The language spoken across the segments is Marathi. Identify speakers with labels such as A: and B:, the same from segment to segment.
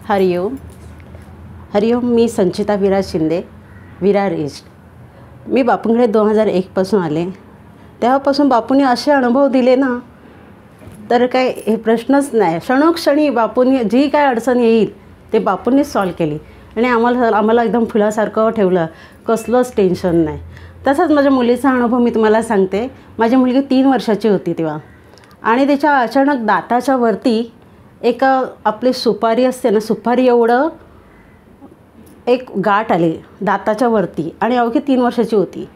A: हरिओम. हरिओम. मी संचिता विराज शिंदे, विरार ईस्ट. मी बापूंकडे 2001पासून आले. तेव्हापासून बापूंनी असे अनुभव दिले ना, तर काय हे प्रश्नच नाही. क्षणोक्षणी बापूंनी जी काय अडचण येईल ते बापूंनीच सॉल्व केली आणि आम्हाला एकदम फुलासारखं ठेवलं. कसलंच टेन्शन नाही. तसाच माझ्या मुलीचा अनुभव मी तुम्हाला सांगते. माझी मुलगी 3 वर्षाची होती तेव्हा, आणि त्याच्या अचानक दाताच्या वरती एक आपली सुपारी असते ना, सुपारी एवढं एक गाठ आली दाताच्या वरती, आणि अवघी 3 वर्षाची होती.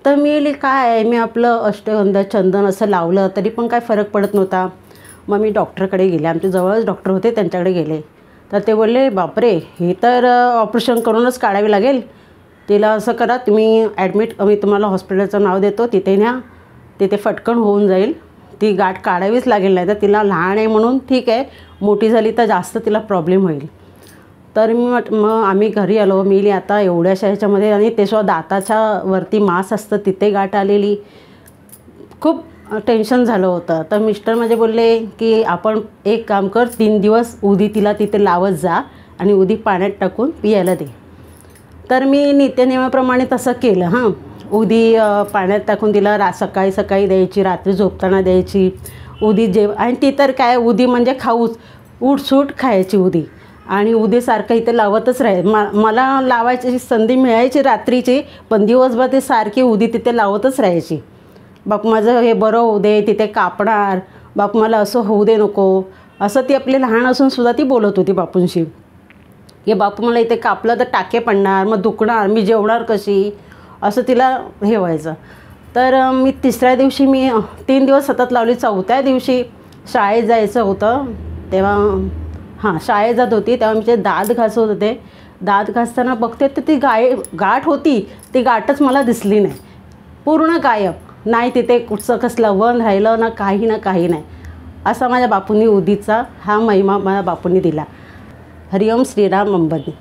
A: तर मी काय मी आपलं अष्टगंधा चंदन असं लावलं तरी पण काय फरक पडत नव्हता. मग मी डॉक्टरकडे गेले. आमच्या जवळच डॉक्टर होते, त्यांच्याकडे गेले. तर ते बोलले, बापरे, हे तर ऑपरेशन करूनच काढावी लागेल. तिला असं करा, तुम्ही ॲडमिट, मी तुम्हाला हॉस्पिटलचं नाव देतो, तिथे न्या, तिथे फटकन होऊन जाईल. ती गाठ काढावीच लागेल, नाही तर तिला लहान आहे म्हणून ठीक आहे, मोठी झाली तर जास्त तिला प्रॉब्लेम होईल. तर मग आम्ही घरी आलो. मी आता एवढ्याशा ह्याच्यामध्ये, आणि ते सुद्धा दाताच्या वरती मांस असतं तिथे गाठ आलेली. खूप टेन्शन झालं होतं. तर मिस्टर माझे बोलले की आपण एक काम कर, 3 दिवस उदी तिला तिथे लावत जा आणि उदी पाण्यात टाकून पियायला दे. तर मी नित्यनेमाप्रमाणे तसं केलं. हां, उदी पाण्यात टाकून तिला सकाळी सकाळी द्यायची, रात्री झोपताना द्यायची. उदी आणि ती तर काय, उदी म्हणजे खाऊच, उठसूट खायची उदी. आणि उदीसारखं इथे लावतच राहील. मला लावायची संधी मिळायची रात्रीची, पण दिवसभर ते सारखी उदी तिथे लावतच राहायची. बापू माझं हे बरं होऊ दे, तिथे कापणार, बापू मला असं होऊ दे नको, असं ती आपले लहान असून सुद्धा ती बोलत होती बापूंशी की बापू मला इथे कापलं तर टाके पडणार, मग दुखणार, मी जेवणार कशी, असं तिला हे व्हायचं. तर मी 3ऱ्या दिवशी मी 3 दिवस सतत लावली. 4थ्या दिवशी शाळेत जायचं होतं तेव्हा, शाळेत जात होती तेव्हा मी दात घासत होते. दात घासताना बघते तर ती गाठ होती, ती गाठच मला दिसली नाही, पूर्ण गायब. नाही तिथे कुठचं कसलं वन राहिलं ना, काही नाही. असा माझ्या बापूंनी उदीचा हा महिमा माझ्या बापूंनी दिला. हरिओम. श्रीराम अंबनी.